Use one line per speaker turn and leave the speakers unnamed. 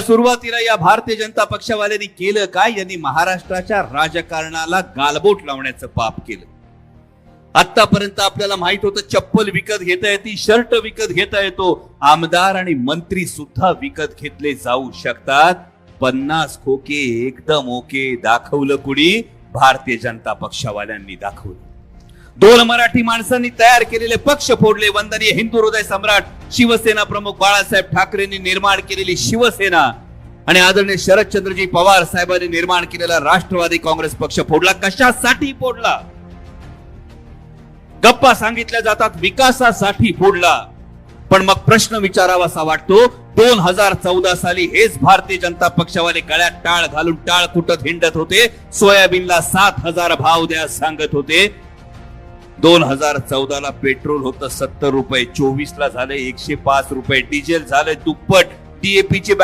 सुरुवातीला या भारतीय जनता पक्षवाल्यांनी केलं काय? यांनी महाराष्ट्राच्या राजकारणाला गालबोट लावण्याचं पाप केलं. आतापर्यंत आपल्याला माहित होतं चप्पल विकत घेता येते, शर्ट विकत घेता येतो, आमदार आणि मंत्री सुद्धा विकत घेतले जाऊ शकतात. 50 खोके एकदम ओके दाखवलं कुणी? भारतीय जनता पक्षवाल्यांनी दाखवलं. 2 मराठी माणसांनी तयार केलेले पक्ष फोडले. वंदनीय हिंदू हृदय सम्राट शिवसेना प्रमुख बाळासाहेब ठाकरेंनी निर्माण केलेली शिवसेना आणि आदरणीय शरदचंद्रजी पवार साहेबांनी निर्माण केलेला राष्ट्रवादी काँग्रेस पक्ष फोडला. कशासाठी फोडला? गप्पा सांगितल्या जातात विकासासाठी फोडला. पण मग प्रश्न विचारावासा वाटतो, 2014 साली हेच भारतीय जनता पक्षवाले गळ्यात टाळ घालून टाळ कुटत हिंडत होते. सोयाबीनला 7,000 भाव द्या सांगत होते. 2014 ला पेट्रोल होतं 70 रुपये, 24 ला झाले 105 रुपये, डिझेल झाले दुप्पट, DAP ची बॅग